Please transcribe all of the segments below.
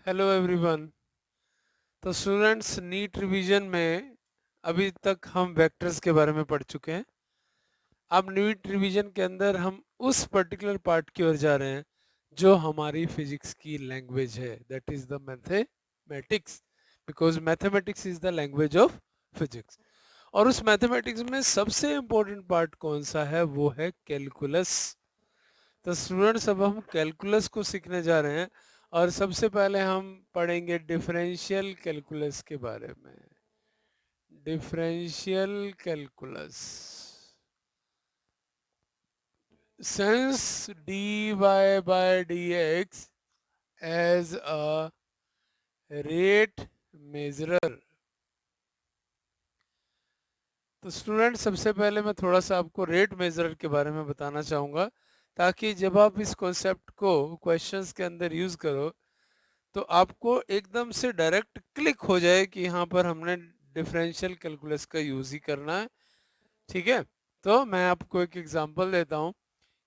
Hello everyone. तो students, NEET revision में अभी तक हम वेक्टर्स के बारे में पढ़ चुके हैं। अब नीट रिवीजन के अंदर हम उस पर्टिकुलर पार्ट की ओर जा रहे हैं जो हमारी फिजिक्स की लैंग्वेज है, that is the mathematics, because mathematics is the language of physics. और उस मैथमेटिक्स में सबसे इंपॉर्टेंट पार्ट कौन सा है? वो है कैलकुलस। तो स्टूडेंट्स, अब हम कैलकुलस को सीखने जा रहे हैं और सबसे पहले हम पढ़ेंगे डिफरेंशियल कैलकुलस के बारे में। Differential calculus, since dy by dx as a rate measurer। तो स्टूडेंट, सबसे पहले मैं थोड़ा सा आपको रेट मेजरर के बारे में बताना चाहूँगा, ताकि जब आप इस कॉन्सेप्ट को क्वेश्चंस के अंदर यूज़ करो तो आपको एकदम से डायरेक्ट क्लिक हो जाए कि यहाँ पर हमने डिफरेंशियल कैलकुलस का यूज़ ही करना है। ठीक है, तो मैं आपको एक एग्जांपल देता हूँ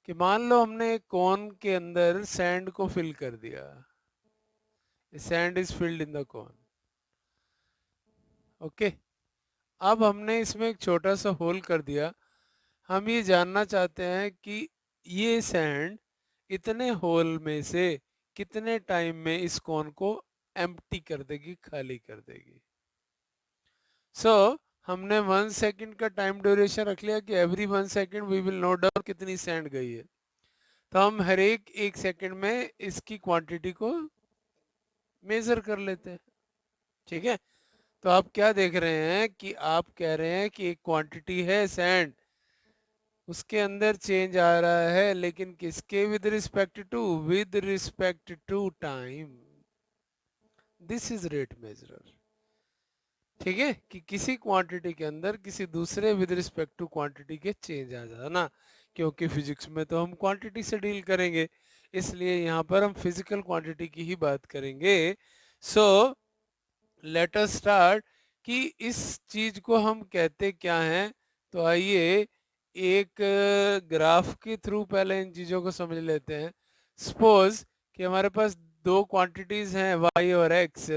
कि मान लो हमने एक कॉन के अंदर सैंड को फिल कर दिया। Sand is filled in the cone. Okay, अब हमने इसमें एक छोटा सा होल कर दिया। हम ये जानना चाहते हैं कि ये सैंड इतने होल में से कितने टाइम में इस कॉन को एम्प्टी कर देगी, खाली कर देगी। सो हमने 1 सेकंड का टाइम ड्यूरेशन रख लिया कि every 1 second we will note down कितनी सैंड गई है। तो हम हर एक सेकंड में इसकी क्वांटिटी को मेजर कर लेते हैं। ठीक है, तो आप क्या देख रहे हैं कि आप कह रहे हैं कि एक क्वांटिटी है सैंड, उसके अंदर चेंज आ रहा है, लेकिन किसके? With respect to time. This is rate measurer. ठीक है, कि किसी क्वांटिटी के अंदर किसी दूसरे विद रिस्पेक्ट टू क्वांटिटी के चेंज आ जाना। क्योंकि फिजिक्स में तो हम क्वांटिटी से डील करेंगे, इसलिए यहाँ पर हम फिजिकल क्वांटिटी की ही बात करेंगे। सो लेट अस स्टार्ट कि इस चीज को हम कहते क्या हैं। तो आइए एक ग्राफ के थ्रू पहले इन चीजों को समझ लेते हैं। सपोज कि हमारे पास दो क्वांटिटीज हैं y और x,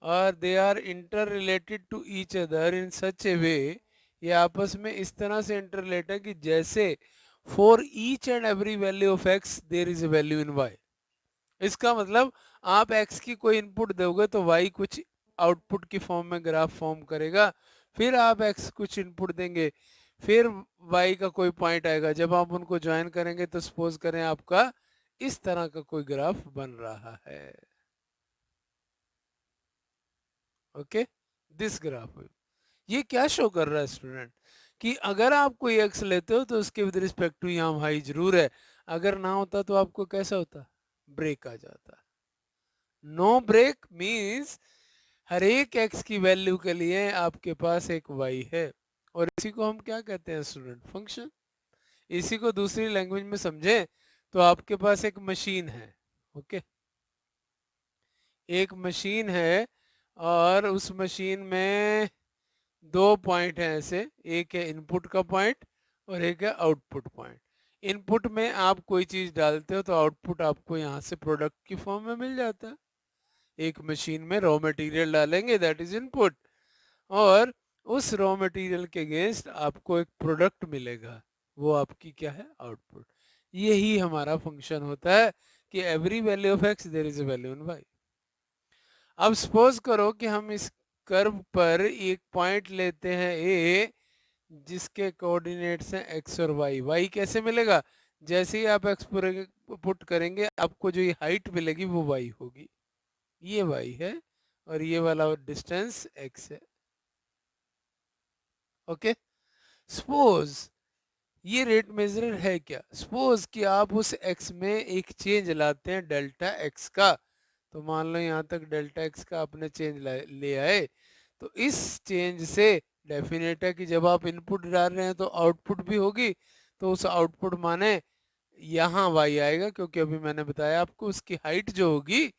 और they are interrelated to each other in such a way, ये आपस में इस तरह से इंटर रिलेटेड है कि जैसे for each and every value of x there is a value in y. इसका मतलब आप x की कोई इनपुट दोगे तो y कुछ आउटपुट की फॉर्म में ग्राफ फॉर्म करेगा। फिर आप x कुछ इनपुट देंगे, फिर y का कोई पॉइंट आएगा। जब आप उनको ज्वाइन करेंगे तो सपोज करें आपका इस तरह का कोई ग्राफ बन रहा है। Okay, this graph. ये क्या शो कर रहा है स्टूडेंट? कि अगर आप कोई एक्स लेते हो तो उसके विद रिस्पेक्ट टू यहाँ वाई जरूर है। अगर ना होता तो आपको कैसा होता? ब्रेक आ जाता। नो ब्रेक मीन्स हर एक एक्स की वैल्यू के लिए आपके पास एक वाई है, और इसी को हम क्या कहते हैं स्टूडेंट? फंक्शन। इसी को दूसरी लैंग्वेज में समझे तो आपके पास एक मशीन है। ओके, एक मशीन है और उस मशीन में दो पॉइंट हैं ऐसे, एक है इनपुट का पॉइंट और एक है आउटपुट पॉइंट। इनपुट में आप कोई चीज डालते हो तो आउटपुट आपको यहाँ से प्रोडक्ट की फॉर्म में मिल जाता है। एक मशीन में रॉ मटेरियल डालेंगे, दैट इज इनपुट, और उस रॉ मटेरियल के अगेंस्ट आपको एक प्रोडक्ट मिलेगा, वो आपकी क्या है? आउटपुट। यही हमारा फंक्शन होता है कि every value of x there is a value in y. अब सपोज करो कि हम इस कर्व पर एक पॉइंट लेते हैं ए, जिसके कोऑर्डिनेट्स हैं एक्स और वाई। वाई कैसे मिलेगा? जैसे ही आप एक्स पुट करेंगे आपको जो ये हाइट मिलेगी वो वाई होगी। ये वाई है और ये वाला डिस्टेंस एक्स है। ओके, सपोज ये रेट मेजरर है क्या? सपोज कि आप उस एक्स में एक चेंज लाते हैं डेल्टा एक्स का। तो मान लो यहाँ तक डेल्टा एक्स का आपने चेंज ले आए, तो इस चेंज से डेफिनेट है कि जब आप इनपुट डाल रहे हैं तो आउटपुट भी होगी। तो उस आउटपुट माने यहाँ वाई आएगा, क्योंकि अभी मैंने बताया आपको उसकी हाइट जो होगी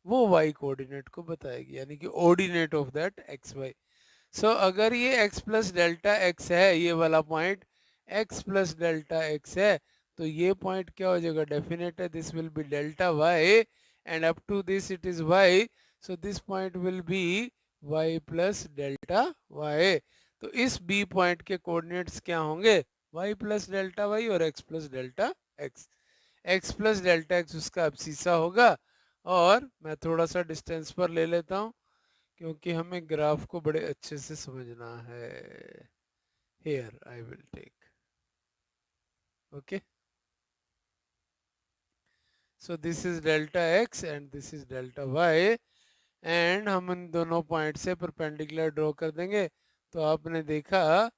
वो वाई कोऑर्डिनेट को बताएगी, यानी कि ordinate of that x y. So अगर ये x प्लस डेल्टा एक्स है, ये वाला point x plus delta x है, तो ये पॉइंट क्या हो जाएगा? डेफिनेट है this will be delta y and up to this it is y, so this point will be y plus delta y. तो इस b पॉइंट के कोऑर्डिनेट्स क्या होंगे, y प्लस डेल्टा y और x plus delta x। x plus delta x उसका abscissa होगा, और मैं थोड़ा सा डिस्टेंस पर ले लेता हूँ क्योंकि हमें ग्राफ को बड़े अच्छे से समझना है। Here I will take, okay, so this is delta x and this is delta y, and हम इन दोनों पॉइंट से परपेंडिकुलर ड्रॉ कर देंगे। तो आपने देखा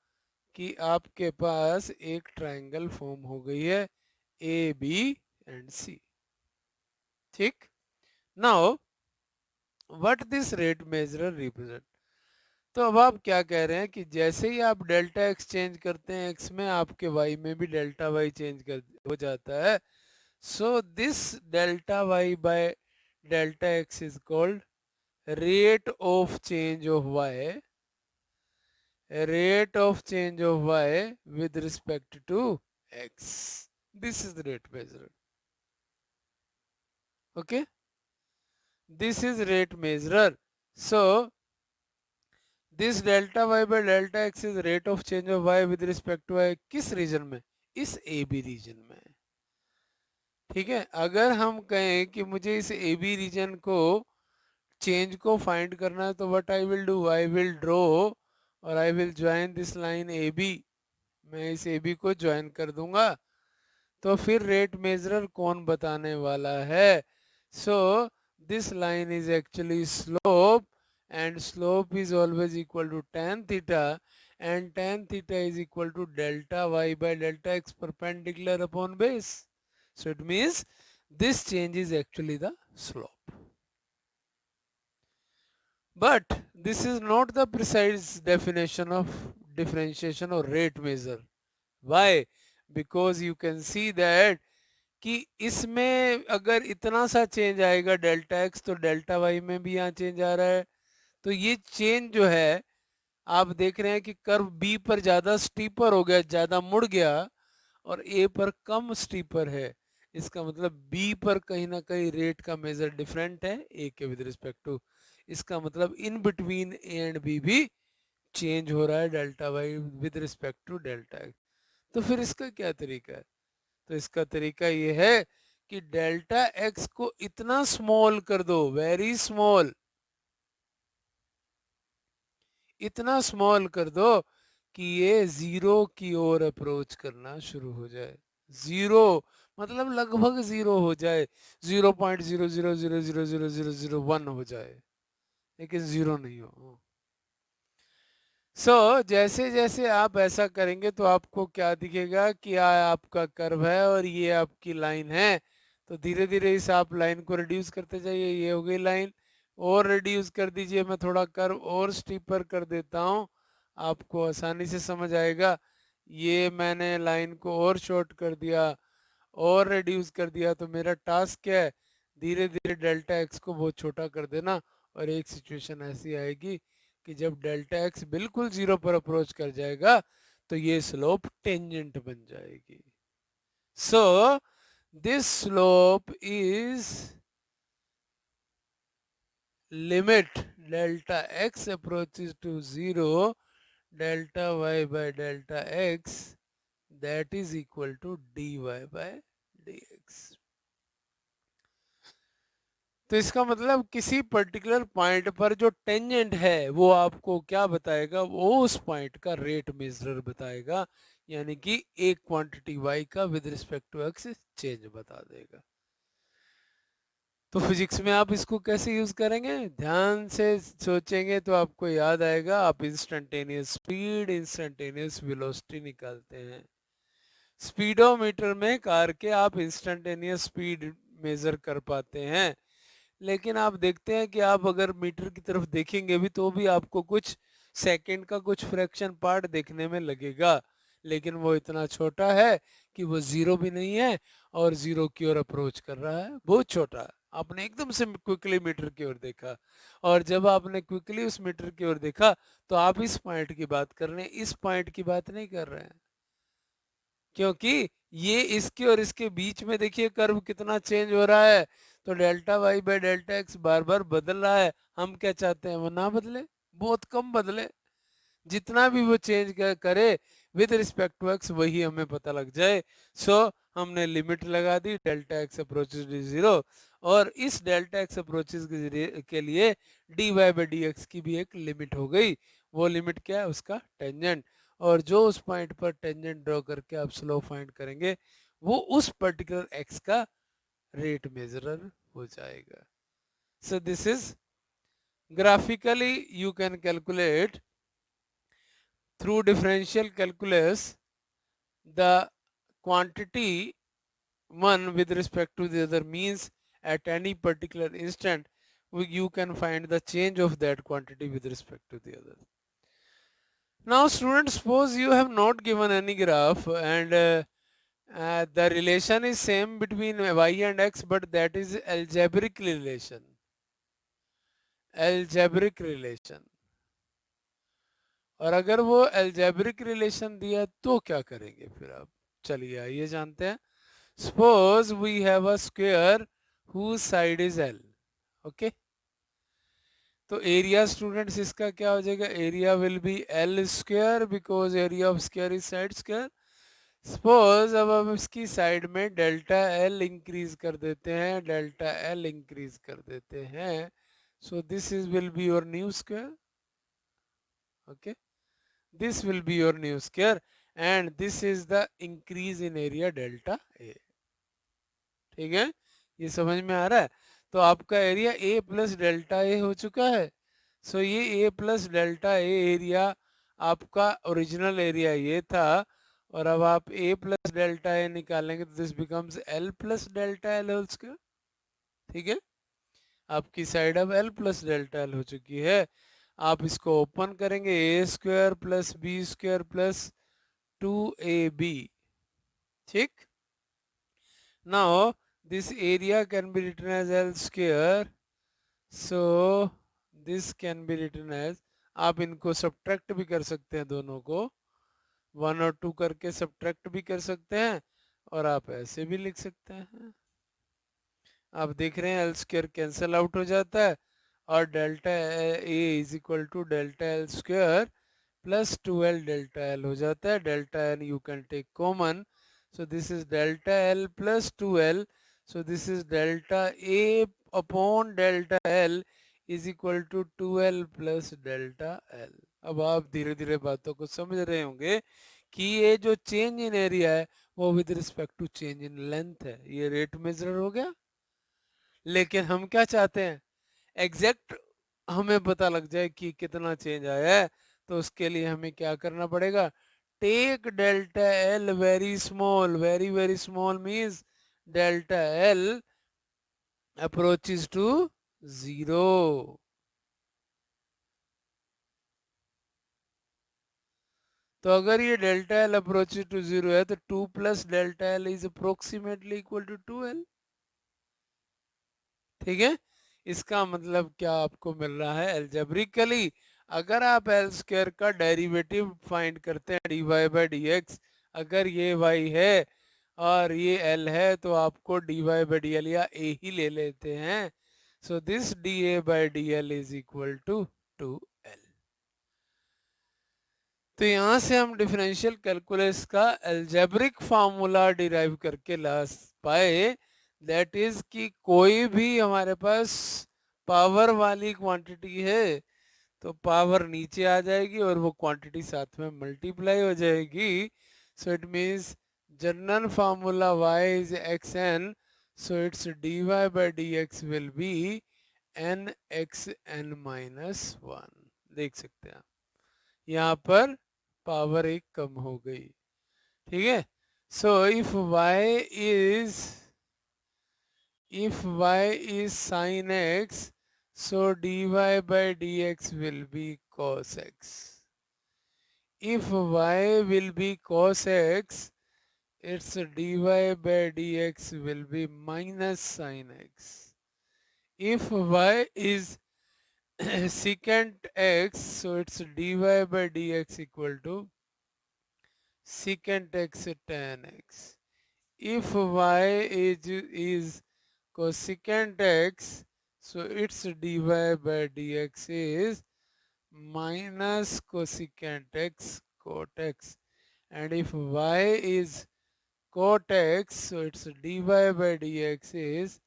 कि आपके पास एक ट्रायंगल फॉर्म हो गई है ए बी एंड सी। ठीक, now what this rate measure represent. तो अब आप क्या कह रहे हैं कि जैसे ही आप डेल्टा एक्स चेंज करते हैं एक्स में, आपके वाई में भी डेल्टा वाई चेंज कर हो जाता है। So this delta y by delta x is called rate of change of y, rate of change of y with respect to x. This is the rate measurer. Okay, this is rate measurer. So this delta y by delta x is rate of change of y with respect to y. किस reason में, इस A B reason में। ठीक है, अगर हम कहें कि मुझे इस ए बी रीजन को चेंज को फाइंड करना है, तो what I will do, I will draw और I will join this line A B. मैं इस ए बी को ज्वाइन कर दूंगा, तो फिर रेट मेजरर कौन बताने वाला है। So this line is actually slope, and slope is always equal to tan theta, and tan theta is equal to delta y by delta x perpendicular upon base. So it means this change is actually the slope. But this is not the precise definition of differentiation or rate measure. Why? Because you can see that कि इसमें अगर इतना सा change आएगा delta x, तो delta Y में भी यहाँ चेंज आ रहा है। तो ये चेंज जो है, आप देख रहे हैं कि कर्व बी पर ज़्यादा स्टीपर हो गया, ज़्यादा मुड़ गया, और ए पर कम स्टीपर है। इसका मतलब बी पर कहीं ना कहीं रेट का मेजर डिफरेंट है ए के विद रिस्पेक्ट टू। इसका मतलब in between A and B भी चेंज हो रहा है delta y with respect to delta x. तो फिर इसका क्या तरीका है, तो इसका तरीका ये है कि डेल्टा एक्स को इतना स्मॉल कर दो, वेरी स्मॉल, इतना स्मॉल कर दो कि ये जीरो की ओर अप्रोच करना शुरू हो जाए। जीरो मतलब लगभग जीरो हो जाए, 0.00000001 हो जाए, लेकिन जीरो नहीं हो। जैसे जैसे आप ऐसा करेंगे तो आपको क्या दिखेगा कि आपका कर्व है और ये आपकी लाइन है। तो धीरे धीरे इस आप लाइन को रिड्यूस करते जाइए, ये हो गई लाइन, और रिड्यूस कर दीजिए। मैं थोड़ा कर्व और स्टीपर कर देता हूँ, आपको आसानी से समझ आएगा। ये मैंने लाइन को और शॉर्ट कर दिया और रिड्यूस कर दिया। तो मेरा टास्क क्या है, धीरे धीरे डेल्टा एक्स को बहुत छोटा कर देना, और एक सिचुएशन ऐसी आएगी कि जब डेल्टा एक्स बिल्कुल जीरो पर अप्रोच कर जाएगा तो ये स्लोप टेंजेंट बन जाएगी। So this slope is limit delta x approaches to zero, delta y by delta x that is equal to d y by d x. तो इसका मतलब किसी पर्टिकुलर पॉइंट पर जो टेंजेंट है वो आपको क्या बताएगा, वो उस पॉइंट का रेट मेजरर बताएगा, यानी कि एक क्वांटिटी y का with respect to x change बता देगा। तो फिजिक्स में आप इसको कैसे यूज करेंगे, ध्यान से सोचेंगे तो आपको याद आएगा। आप इंस्टेंटेनियस स्पीड, इंस्टेंटेनियस वेलोसिटी निकालते हैं, स्पीडोमीटर में कार के आप इंस्टेंटेनियस स्पीड मेजर कर पाते हैं। लेकिन आप देखते हैं कि आप अगर मीटर की तरफ देखेंगे भी तो भी आपको कुछ सेकंड का कुछ फ्रैक्शन पार्ट देखने में लगेगा, लेकिन वो इतना छोटा है कि वो जीरो भी नहीं है और जीरो की ओर अप्रोच कर रहा है, बहुत छोटा। आपने एकदम से क्विकली मीटर की ओर देखा, और जब आपने क्विकली उस मीटर की ओर देखा तो आप इस पॉइंट की बात कर रहे हैं, इस पॉइंट की बात नहीं कर रहे हैं, क्योंकि ये इसके और इसके बीच में देखिए कर्व कितना चेंज हो रहा है। तो delta y by delta x बार बार बदल रहा है, हम क्या चाहते हैं वो ना बदले, बहुत कम बदले, जितना भी वो चेंज करे विद रिस्पेक्ट टू एक्स वही हमें पता लग जाए। सो हमने लिमिट लगा दी delta x approaches to zero, और इस डेल्टा एक्स अप्रोचेज के लिए d y by d x की भी एक लिमिट हो गई। वो लिमिट क्या है, उसका टेंजेंट, और जो उस पॉइंट पर टेंजेंट ड्रॉ करके आप स्लो फाइंड करेंगे वो उस पर्टिकुलर एक्स का रेट मेजरर हो जाएगा। सो this is graphically you can calculate through differential calculus the quantity one with respect to the other, means at any particular instant you can find the change of that quantity with respect to the other. Now students, suppose you have not given any graph and the relation is same between y and x, but that is algebraic relation. Algebraic relation. और अगर वो algebraic relation दिया तो क्या करेंगे फिर आप, चलिए आइए जानते हैं। Suppose we have a square whose side is L, okay? तो एरिया स्टूडेंट्स इसका क्या हो जाएगा, area will be L square because area of square is side square. Suppose अब हम इसकी साइड में डेल्टा L इंक्रीज कर देते हैं, डेल्टा L इंक्रीज कर देते हैं, so this is will be your new square, okay, this will be your new square and this is the increase in area delta A। ठीक है, ये समझ में आ रहा है? तो आपका area A plus delta A हो चुका है। सो ये A plus delta A area आपका ओरिजिनल एरिया ये था, और अब आप A प्लस डेल्टा ए निकालेंगे तो this becomes L plus delta l whole square. ठीक है, आपकी साइड अब L प्लस डेल्टा एल हो चुकी है। आप इसको ओपन करेंगे, a square plus b square plus 2ab, ठीक। Now this area can be written as L square, so this can be written as, आप इनको सब्ट्रैक्ट भी कर सकते हैं, दोनों को 1 और 2 करके सब्ट्रैक्ट भी कर सकते हैं, और आप ऐसे भी लिख सकते हैं। आप देख रहे हैं एल स्क्वायर कैंसिल आउट हो जाता है, और delta A is equal to delta l square plus 2l delta l हो जाता है। Delta l you can take common, so this is delta l plus 2l, so this is delta A upon delta l is equal to 2l plus delta l. अब आप धीरे धीरे बातों को समझ रहे होंगे कि ये जो चेंज इन एरिया है वो with respect to change in length है, ये रेट मेजर हो गया। लेकिन हम क्या चाहते हैं, एग्जैक्ट हमें पता लग जाए कि कितना चेंज आया है, तो उसके लिए हमें क्या करना पड़ेगा, take delta l very small, very very small means delta l approaches to zero. तो अगर ये delta l approaches to zero है तो 2 plus delta l is approximately equal to 2l। ठीक है, इसका मतलब क्या आपको मिल रहा है, एल्जेब्रिकली अगर आप एल स्क्वायर का डेरिवेटिव फाइंड करते हैं d y by d x, अगर ये y है और ये l है तो आपको d y by d l या a ही ले लेते हैं। So this d A by d l is equal to 2l। तो यहाँ से हम डिफरेंशियल कैलकुलस का एल्जेब्रिक फार्मूला डिराइव करके ला पाए, दैट इज कि कोई भी हमारे पास पावर वाली क्वांटिटी है तो पावर नीचे आ जाएगी और वो क्वांटिटी साथ में मल्टीप्लाई हो जाएगी। So it means general formula y is x n, so it's d y by d x will be n x n minus one. देख सकते हैं आप यहाँ पर पावर एक कम हो गई। ठीक है, so if y is sin x, so dy by dx will be cos x. If y will be cos x, its dy by dx will be minus sin x. If y is secant x, so its dy by dx equal to secant x tan x. If y is cosecant x, so its dy by dx is minus cosecant x cot x, and if y is cot x, so its dy by dx is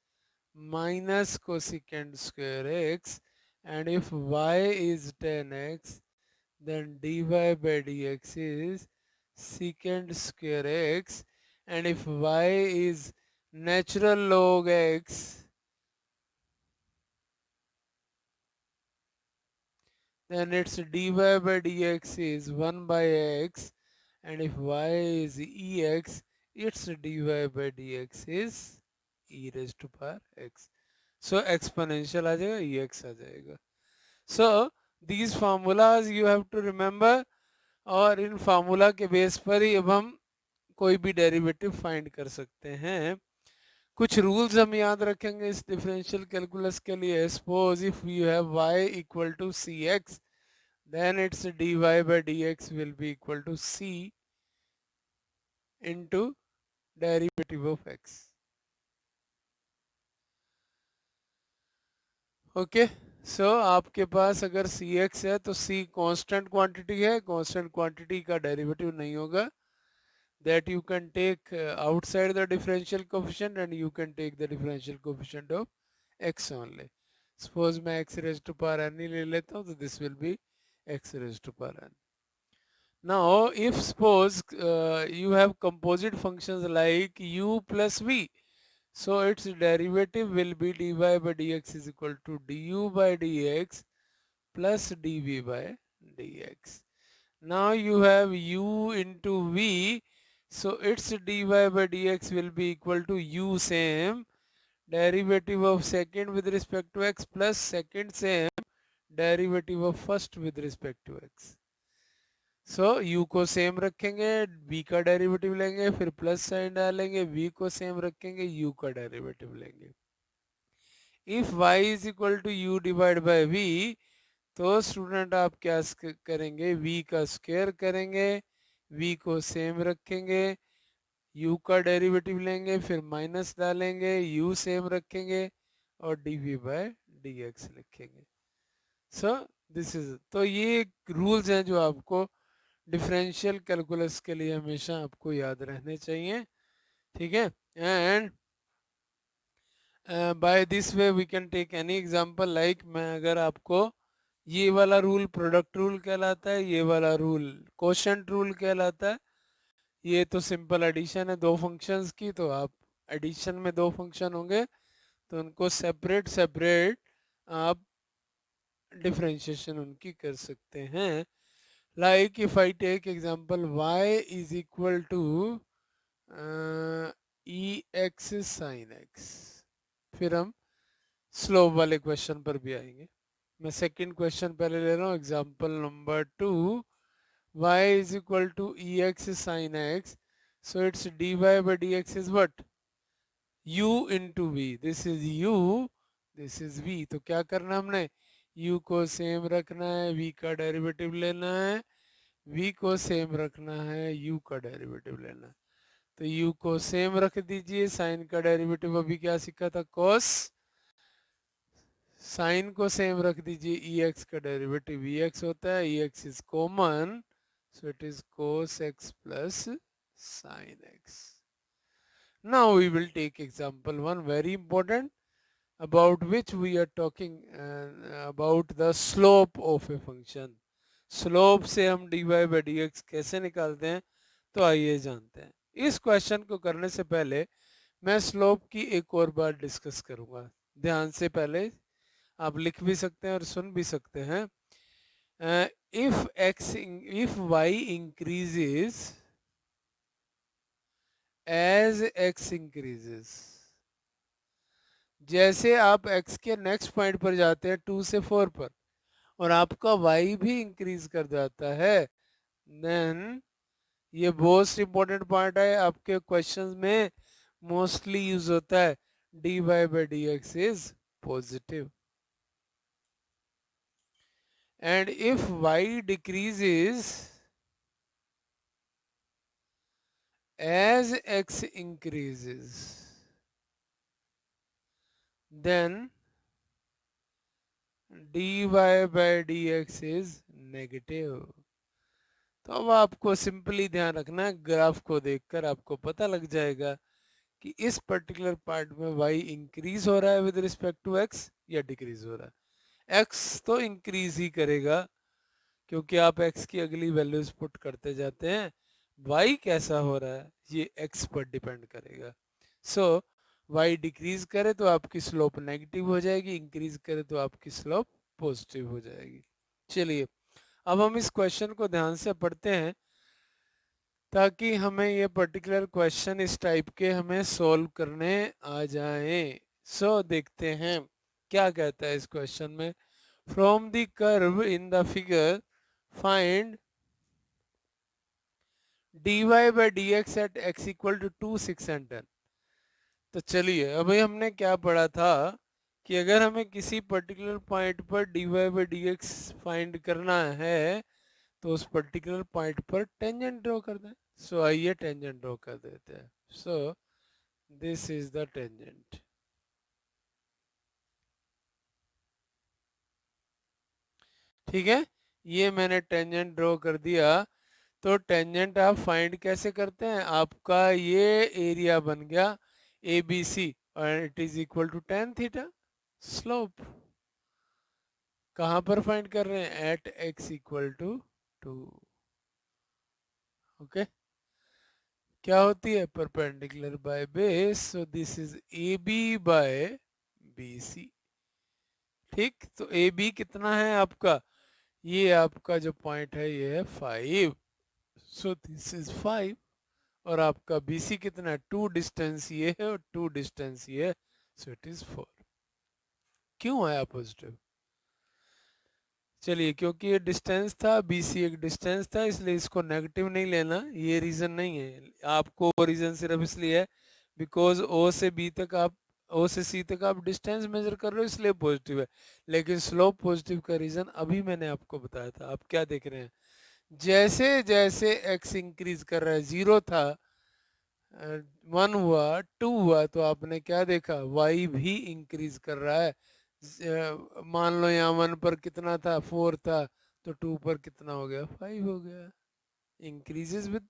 minus cosecant square x, and if y is tan x, then dy by dx is secant square x, and if y is natural log x, then its dy by dx is 1 by x, and if y is ex, its dy by dx is e raised to power x. So exponential आ जाएगा, ex आ जाएगा. So these formulas you have to remember, और इन formula के base पर ही अब हम कोई भी derivative find कर सकते हैं. कुछ रूल्स हम याद रखेंगे इस डिफरेंशियल कैलकुलस के लिए. Suppose if you have y equal to c x, then its dy by dx will be equal to c into derivative of x. Okay, so आपके पास अगर सी एक्स है तो सी कांस्टेंट क्वांटिटी है, constant quantity का derivative नहीं होगा. That you can take outside the differential coefficient, and you can take the differential coefficient of x only. Suppose मैं x raised to power n ही ले लेता हूँ, तो this will be x raised to power n. Now if suppose you have composite functions like u plus v, so its derivative will be dy by dx is equal to du by dx plus dv by dx. Now you have u into v, so its dy by dx will be equal to u same derivative of second with respect to x plus second same derivative of first with respect to x. So u को same रखेंगे, v का derivative लेंगे, फिर plus sign डालेंगे, v को same रखेंगे, u का derivative लेंगे. If y is equal to u divide by v, तो स्टूडेंट आप क्या करेंगे, v का स्क्वायर करेंगे, v को सेम रखेंगे, u का डेरिवेटिव लेंगे, फिर माइनस डालेंगे, u सेम रखेंगे और dv बाय dx लिखेंगे. सो दिस इज, तो ये रूल्स हैं जो आपको डिफरेंशियल कैलकुलस के लिए हमेशा आपको याद रहने चाहिए. ठीक है, and by this way we can take any example. Like मैं अगर आपको, ये वाला रूल प्रोडक्ट रूल कहलाता है, ये वाला रूल कोशेंट रूल कहलाता है. ये तो सिंपल एडिशन है दो फंक्शंस की, तो आप एडिशन में दो फंक्शन होंगे तो उनको सेपरेट सेपरेट आप डिफरेंशिएशन उनकी कर सकते हैं. Like if I take example y is equal to e x sine x, फिर हम स्लोप वाले क्वेश्चन पर भी आएंगे. मैं सेकंड क्वेश्चन पहले ले रहा हूँ, example number 2. y is equal to ex sin x, so its dy by dx is what, u into v. This is u, this is v. तो क्या करना हमने, u को सेम रखना है, v का डेरिवेटिव लेना है, v को सेम रखना है, u का डेरिवेटिव लेना है. तो u को सेम रख दीजिए, साइन का डेरिवेटिव अभी क्या सीखा था, cos. साइन को सेम रख दीजिए, ई एक्स का डेरिवेटिव ई एक्स होता है, e x is common, so it is cos x plus sin x. Now we will take example one, very important, about which we are talking about the slope of a function. Slope से हम dy by dx कैसे निकालते हैं, तो आइए जानते हैं. इस क्वेश्चन को करने से पहले मैं स्लोप की एक और बार डिस्कस करूंगा. ध्यान से पहले आप लिख भी सकते हैं और सुन भी सकते हैं. if y increases as x increases, जैसे आप x के नेक्स्ट पॉइंट पर जाते हैं 2 से 4 पर, और आपका y भी इंक्रीज कर जाता है, देन ये मोस्ट इंपॉर्टेंट पॉइंट है, आपके क्वेश्चंस में मोस्टली यूज होता है, dy by dx is positive. And if y decreases as x increases, then dy by dx is negative. तो अब आपको सिंपली ध्यान रखना है, ग्राफ को देखकर आपको पता लग जाएगा कि इस पर्टिकुलर पार्ट में y इंक्रीज हो रहा है विद रिस्पेक्ट टू x या डिक्रीज हो रहा है। x तो इंक्रीज ही करेगा क्योंकि आप x की अगली वैल्यूज पुट करते जाते हैं। y कैसा हो रहा है ये x पर डिपेंड करेगा। सो y डिक्रीज करे तो आपकी स्लोप नेगेटिव हो जाएगी, इंक्रीज करे तो आपकी स्लोप पॉजिटिव हो जाएगी। चलिए अब हम इस क्वेश्चन को ध्यान से पढ़ते हैं ताकि हमें ये पर्टिकुलर क्वेश्चन इस टाइप के हमें सॉल्व करने आ जाएं। सो देखते हैं क्या कहता है इस क्वेश्चन में। From the curve in the figure find dy by dx at x equal to 2, 6 and 10। तो चलिए अभी हमने क्या पढ़ा था कि अगर हमें किसी पर्टिकुलर पॉइंट पर dy by dx फाइंड करना है तो उस पर्टिकुलर पॉइंट पर टेंजेंट ड्रॉ कर दें। सो आइए टेंजेंट ड्रॉ कर देते हैं। So this is the tangent. ठीक है, ये मैंने टेंजेंट ड्रॉ कर दिया। तो टेंजेंट आप फाइंड कैसे करते हैं, आपका ये एरिया बन गया ए बी सी और it is equal to tan theta. Slope कहां पर फाइंड कर रहे हैं, at x equal to 2। Okay, क्या होती है perpendicular by base, so this is A B by B C. ठीक, तो ए बी कितना है आपका, ये आपका जो पॉइंट है ये है 5, सो दिस इज 5। और आपका बी सी कितना है, 2 डिस्टेंस ये है और 2 डिस्टेंस ये है, सो इट इज 4। क्यों आया पॉजिटिव, चलिए क्योंकि ये डिस्टेंस था, बी सी एक डिस्टेंस था, इसलिए इसको नेगेटिव नहीं लेना, ये रीजन नहीं है आपको। रीजन सिर्फ इसलिए है बिकॉज ओ से बी तक आप, ओ से सी तक आप डिस्टेंस मेजर कर रहे हो इसलिए पॉजिटिव है। लेकिन स्लोप पॉजिटिव का रीजन अभी मैंने आपको बताया था। आप क्या देख रहे हैं, जैसे जैसे एक्स इंक्रीज कर रहा है, 0 था, 1 हुआ, 2 हुआ, तो आपने क्या देखा, वाई भी इंक्रीज कर रहा है। मान लो यहाँ 1 पर कितना था, 4 था, तो 2 पर कितना हो गया, 5 हो गया। इंक्रीजेस विद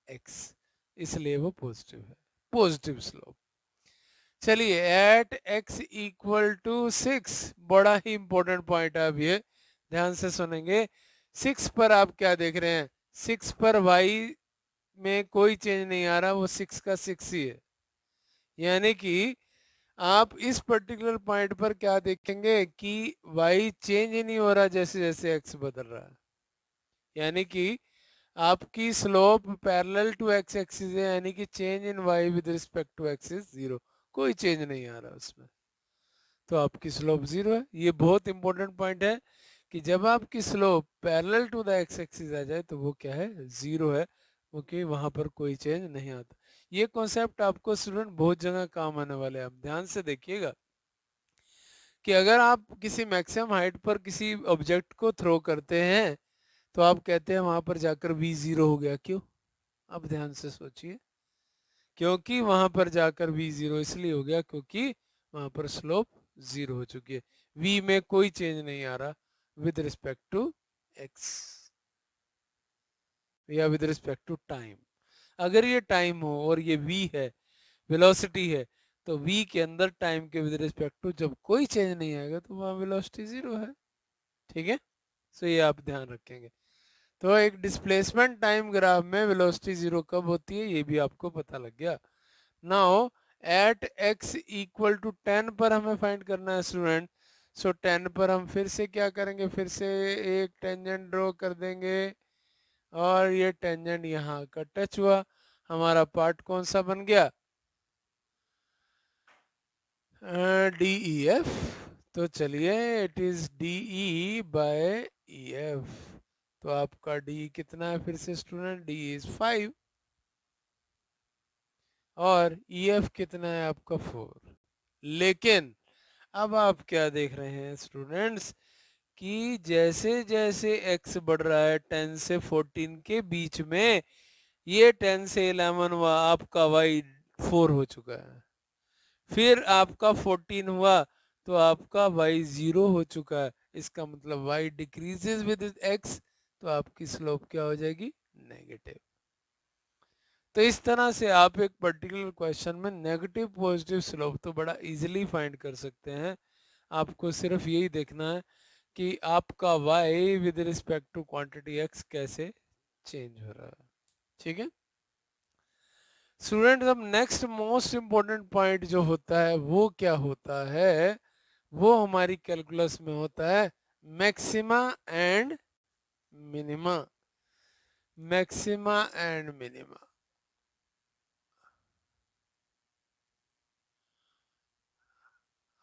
एक्स, इसलिए वो पॉजिटिव है, पॉजिटिव स्लोप। चलिए एट एक्स इक्वल टू 6, बड़ा ही इंपॉर्टेंट पॉइंट है। अब ये ध्यान से सुनेंगे। 6 पर आप क्या देख रहे हैं, 6 पर वाई में कोई चेंज नहीं आ रहा, वो 6 का 6 ही है। यानी कि आप इस पर्टिकुलर पॉइंट पर क्या देखेंगे कि y चेंज ही नहीं हो रहा जैसे जैसे x बदल रहा है। यानी कि आपकी slope parallel to x axis है, यानी कि change in y with respect to x is 0, कोई चेंज नहीं आ रहा उसमें, तो आपकी स्लोप 0 है। ये बहुत इंपॉर्टेंट पॉइंट है कि जब आपकी slope parallel to the x axis आ जाए तो वो क्या है, 0 है, क्योंकि वहां पर कोई चेंज नहीं आता। ये कॉन्सेप्ट आपको स्टूडेंट बहुत जगह काम आने वाले हैं, आप ध्यान से देखिएगा कि अगर आप किसी मैक्सिमम हाइट पर किसी ऑब्जेक्ट को थ्रो करते हैं तो आप कहते हैं वहां पर जाकर v 0 हो गया। क्यों, अब ध्यान से सोचिए, क्योंकि वहां पर जाकर v 0 इसलिए हो गया क्योंकि वहां पर स्लोप 0 हो चुकी है, v में कोई चेंज नहीं आ रहा विद रिस्पेक्ट टू x या विद रिस्पेक्ट टू टाइम। अगर ये टाइम हो और ये v है, वेलोसिटी है, तो v के अंदर टाइम के विद रिस्पेक्ट टू जब कोई चेंज नहीं आएगा तो वहां वेलोसिटी 0 है। ठीक है, सो ये आप ध्यान रखेंगे। तो एक डिस्प्लेसमेंट टाइम ग्राफ में वेलोसिटी 0 कब होती है ये भी आपको पता लग गया। Now at x equal to 10 पर हमें फाइंड करना है स्टूडेंट। सो 10 पर हम फिर से क्या करेंगे, फिर से एक टेंजेंट ड्रॉ कर देंगे और ये टेंजेंट यहाँ का टच हुआ, हमारा पार्ट कौन सा बन गया, डी ई एफ। तो चलिए it is D E bye E F. तो आपका डी कितना है फिर से स्टूडेंट, डी इज 5 और ई एफ कितना है आपका 4। लेकिन अब आप क्या देख रहे हैं स्टूडेंट्स कि जैसे जैसे x बढ़ रहा है 10 से 14 के बीच में, ये 10 से 11 हुआ, आपका y 4 हो चुका है। फिर आपका 14 हुआ तो आपका y 0 हो चुका है, इसका मतलब y डिक्रीजेज विद x, तो आपकी स्लोप क्या हो जाएगी, नेगेटिव। तो इस तरह से आप एक पर्टिकुलर क्वेश्चन में नेगेटिव पॉजिटिव स्लोप तो बड़ा इजीली फाइंड कर सकते हैं। आपको सिर्फ यही देखना है कि आपका y with respect to quantity x कैसे चेंज हो रहा है। ठीक है स्टूडेंट, अब नेक्स्ट मोस्ट इंपॉर्टेंट पॉइंट जो होता है वो क्या होता है, वो हमारी कैलकुलस में होता है maxima and minima. Maxima and minima,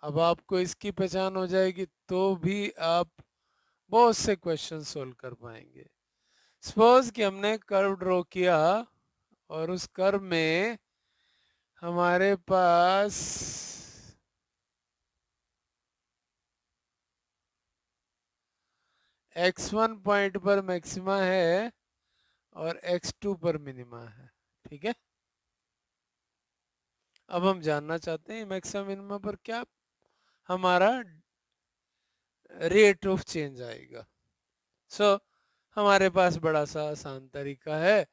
अब आपको इसकी पहचान हो जाएगी तो भी आप बहुत से क्वेश्चन सोल्व कर पाएंगे। सपोज कि हमने कर्व ड्रॉ किया और उस कर्व में हमारे पास x1 पॉइंट पर मैक्सिमा है और x2 पर मिनिमा है। ठीक है, अब हम जानना चाहते हैं मैक्सिमा मिनिमा पर क्या हमारा रेट ऑफ चेंज आएगा। सो हमारे पास बड़ा सा आसान तरीका है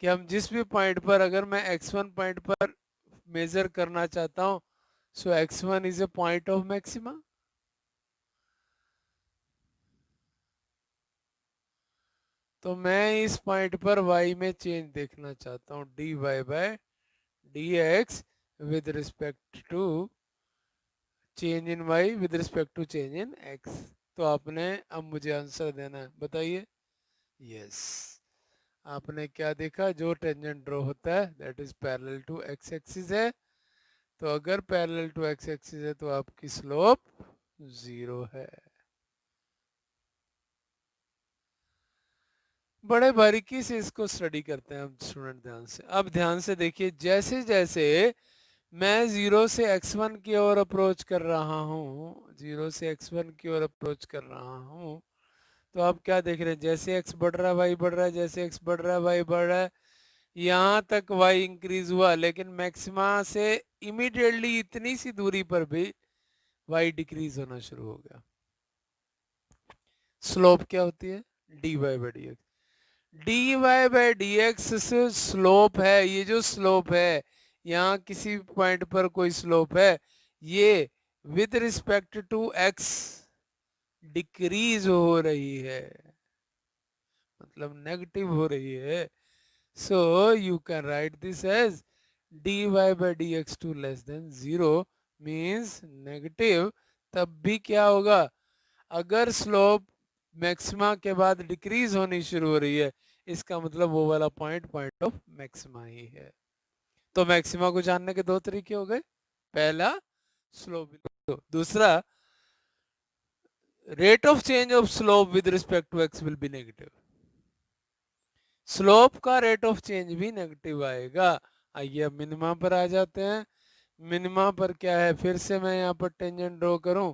कि हम जिस भी पॉइंट पर, अगर मैं x1 पॉइंट पर मेजर करना चाहता हूं, सो x1 is a point of maxima, तो मैं इस पॉइंट पर y में चेंज देखना चाहता हूँ, dy by dx with respect to change in y with respect to change in x। तो आपने अब मुझे आंसर देना है, बताइए। यस, आपने क्या देखा, जो टेंजेंट ड्रॉ होता है that is parallel to x axis है, तो अगर पैरेलल टू x एक्सिस है तो आपकी स्लोप 0 है। बड़े बारीकी से इसको स्टडी करते हैं हम स्टूडेंट, ध्यान से। अब ध्यान से देखिए, जैसे जैसे मैं 0 से x1 की ओर अप्रोच कर रहा हूँ, 0 से x1 की ओर अप्रोच कर रहा हूँ, तो आप क्या देख रहे हैं, जैसे x बढ़ रहा है y बढ़ रहा है, जैसे x बढ़ रहा है y बढ़ रहा है, यहाँ तक y इंक्रीज हुआ, लेकिन मैक्सिमा से इमीडिएटली इतनी सी दूरी पर भी y डिक्रीज होना शुरू हो गया। स्लोप क्या होती है, dy by d x. D y by d x से स्लोप है, ये जो स्लोप है, यहाँ किसी पॉइंट पर कोई स्लोप है, ये with respect to x decrease हो रही है, मतलब नेगेटिव हो रही है। So you can write this as dy by d x to less than 0 means negative. तब भी क्या होगा, अगर स्लोप मैक्सिमा के बाद डिक्रीज होनी शुरू हो रही है, इसका मतलब वो वाला पॉइंट पॉइंट ऑफ मैक्सिमा ही है। तो मैक्सिमा को जानने के दो तरीके हो गए, पहला स्लोप, दूसरा rate of change of slope with respect to x will be negative. Slope का रेट ऑफ चेंज भी नेगेटिव आएगा। आइए अब मिनिमा पर आ जाते हैं। मिनिमा पर क्या है, फिर से मैं यहाँ पर टेंजेंट ड्रॉ करूं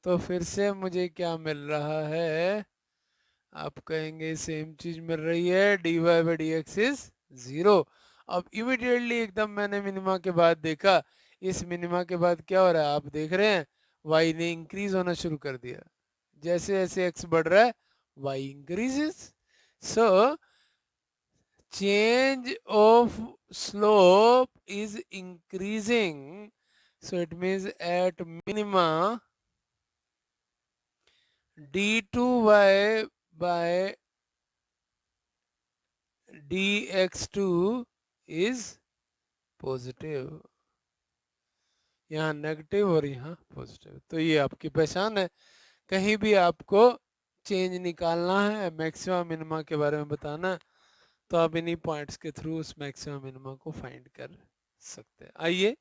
तो फिर से मुझे क्या मिल रहा है, आप कहेंगे सेम चीज मिल रही है, d y by d x is 0। अब इमिडिएटली एकदम मैंने मिनिमा के बाद देखा, इस मिनिमा के बाद क्या हो रहा है, आप देख रहे हैं वाई ने इंक्रीज होना शुरू कर दिया, जैसे जैसे एक्स बढ़ रहा है y increases. So change of slope is increasing, so it means at minima d2y by dx2 is positive, यहाँ नेगेटिव और यहाँ पॉजिटिव। तो ये आपकी पहचान है, कहीं भी आपको चेंज निकालना है, मैक्सिमम मिनिमा के बारे में बताना है, तो आप इन्हीं पॉइंट्स के थ्रू उस मैक्सिमम मिनिमा को फाइंड कर सकते हैं। आइए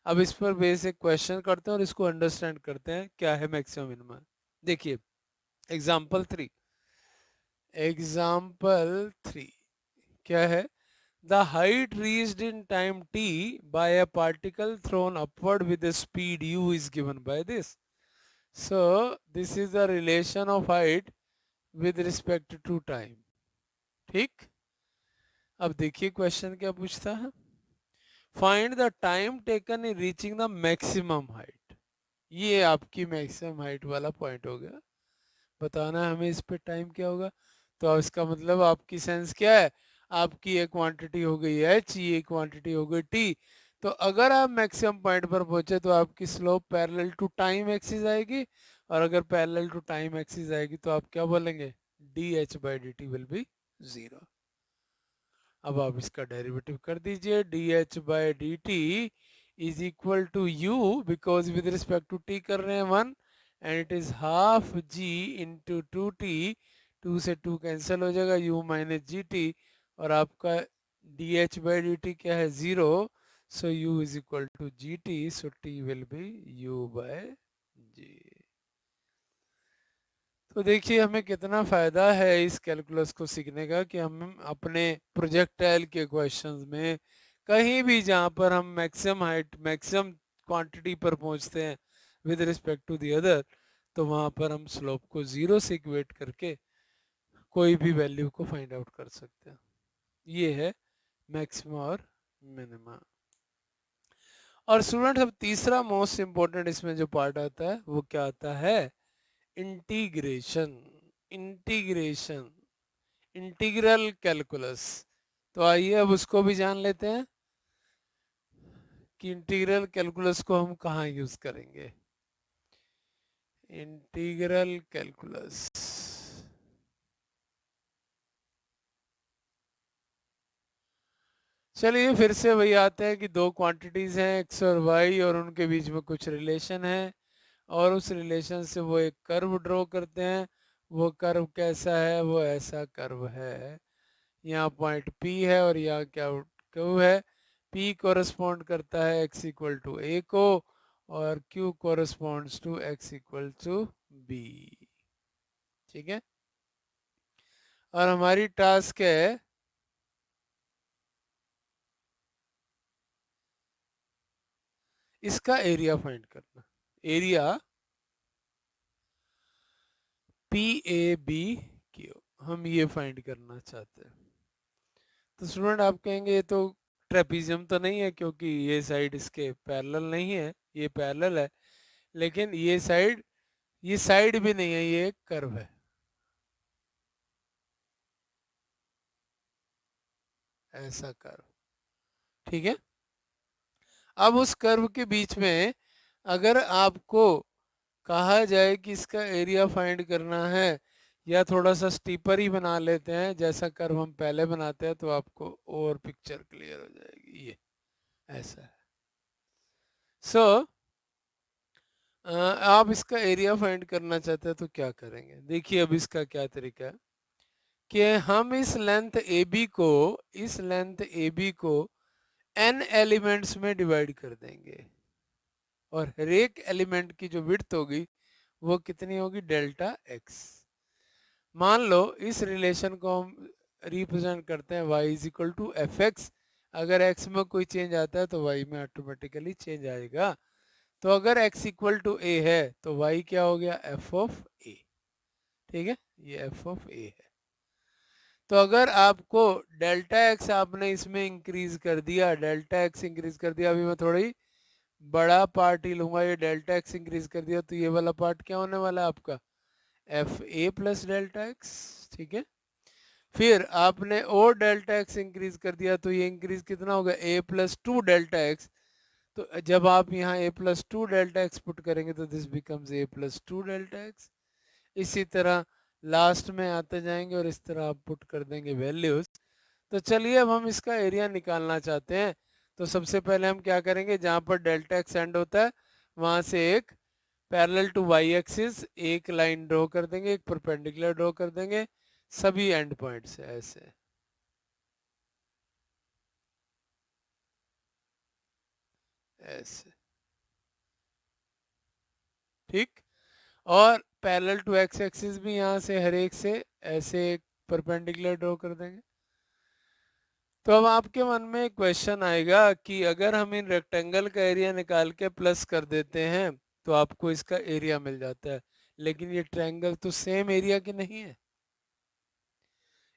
अब इस पर बेसिक क्वेश्चन करते हैं और इसको अंडरस्टैंड करते हैं क्या है मैक्सिमम मिनिमा। देखिए एग्जाम्पल 3, एग्जाम्पल 3 क्या है, the height reached in time t by a particle thrown upward with a speed u is given by this. So this is the relation of height with respect to time। ठीक, अब देखिए question क्या पूछता है, find the time taken in reaching the maximum height. ये आपकी maximum height वाला point हो गया। बताना है हमें इस पे टाइम क्या होगा। तो अब इसका मतलब आपकी सेंस क्या है, आपकी ये क्वांटिटी हो गई h, ये क्वांटिटी हो गई t। तो अगर आप मैक्सिमम पॉइंट पर पहुंचे तो आपकी slope parallel to time axis आएगी, और अगर पैरेलल टू टाइम एक्सिस आएगी तो आप क्या बोलेंगे, dh/dt विल बी 0। अब आप इसका डेरिवेटिव कर दीजिए, dh/dt is equal to u, because with respect to t कर रहे हैं 1, and it is half g into 2t। 2 से 2 कैंसिल हो जाएगा, u माइनस जी टी, और आपका dh/dt क्या है, 0। So u is equal to g t, so t will be u/g। तो देखिए हमें कितना फ़ायदा है इस कैलकुलस को सीखने का, कि हम अपने प्रोजेक्टाइल के क्वेश्चंस में कहीं भी जहाँ पर हम मैक्सिमम हाइट, मैक्सिमम क्वांटिटी पर पहुँचते हैं with respect to the other, तो वहाँ पर हम स्लोप को ज़ीरो से इक्वेट करके कोई भी वैल्यू को फाइंड आउट कर सकते हैं। ये है मैक्सिमा और मिनिमा। और स्टूडेंट अब तीसरा मोस्ट इम्पोर्टेंट इसमें जो पार्ट आता है वो क्या आता है, इंटीग्रेशन। Integration, integral calculus. तो आइए अब उसको भी जान लेते हैं कि इंटीग्रल कैलकुलस को हम कहाँ यूज करेंगे। इंटीग्रल कैलकुलस, चलिए फिर से वही आते हैं कि दो क्वांटिटीज हैं x और y, और उनके बीच में कुछ रिलेशन है, और उस रिलेशन से वो एक कर्व ड्रॉ करते हैं। वो कर्व कैसा है, वो ऐसा कर्व है, यहाँ पॉइंट P है और यहाँ क्या Q है। P कोरस्पॉन्ड करता है x इक्वल टू A को, और Q corresponds to x equal to B। ठीक है, और हमारी टास्क है इसका एरिया फाइंड करना। एरिया PABQ हम ये फाइंड करना चाहते हैं। तो स्टूडेंट आप कहेंगे ये तो ट्रेपीजियम तो नहीं है, क्योंकि ये साइड इसके पैरेलल नहीं है, ये पैरेलल है, लेकिन ये साइड भी नहीं है, ये एक कर्व है, ऐसा कर्व। ठीक है, अब उस कर्व के बीच में अगर आपको कहा जाए कि इसका एरिया फाइंड करना है, या थोड़ा सा स्टीपर ही बना लेते हैं जैसा कर्व हम पहले बनाते हैं, तो आपको और पिक्चर क्लियर हो जाएगी। ये ऐसा है। सो आप इसका एरिया फाइंड करना चाहते हैं तो क्या करेंगे, देखिए अब इसका क्या तरीका है कि हम इस लेंथ ए बी को n एलिमेंट्स में डिवाइड कर देंगे, और हर एक एलिमेंट की जो विड्थ होगी वो कितनी होगी, डेल्टा x। मान लो इस रिलेशन को हम रिप्रेजेंट करते हैं y is equal to f x. अगर x में कोई चेंज आता है तो y में ऑटोमेटिकली चेंज आएगा। तो अगर x इक्वल टू a है तो y क्या हो गया, f ऑफ a। ठीक है, ये f ऑफ a है। तो अगर आपको डेल्टा x आपने इसमें इंक्रीज कर दिया, डेल्टा x इंक्रीज कर दिया, अभी मैं थोड़ी बड़ा पार्ट ही लूंगा, ये डेल्टा x इंक्रीज कर दिया तो ये वाला पार्ट क्या होने वाला है आपका, F a plus delta x. ठीक है, फिर आपने और डेल्टा एक्स इंक्रीज कर दिया तो ये इंक्रीज कितना होगा, a plus two delta x. तो जब आप यहाँ a plus two delta x put करेंगे तो this becomes a plus two delta x. इसी तरह लास्ट में आते जाएंगे और इस तरह आप पुट कर देंगे वैल्यूज। तो चलिए अब हम इसका एरिया निकालना चाहते हैं। तो सबसे पहले हम क्या करेंगे, जहाँ पर डेल्टा एक्स एंड होता है वहां से एक पैरेलल टू वाई एक्सिस एक लाइन ड्रॉ कर देंगे, एक परपेंडिकुलर ड्रॉ कर देंगे सभी एंड पॉइंट से ऐसे, ऐसे। ठीक, और पैरेलल टू एक्स एक्सिस भी यहाँ से हर एक से ऐसे एक परपेंडिकुलर ड्रॉ कर देंगे। तो अब आपके मन में एक क्वेश्चन आएगा कि अगर हम इन रेक्टेंगल का एरिया निकाल के प्लस कर देते हैं तो आपको इसका एरिया मिल जाता है, लेकिन ये ट्रायंगल तो सेम एरिया की नहीं है।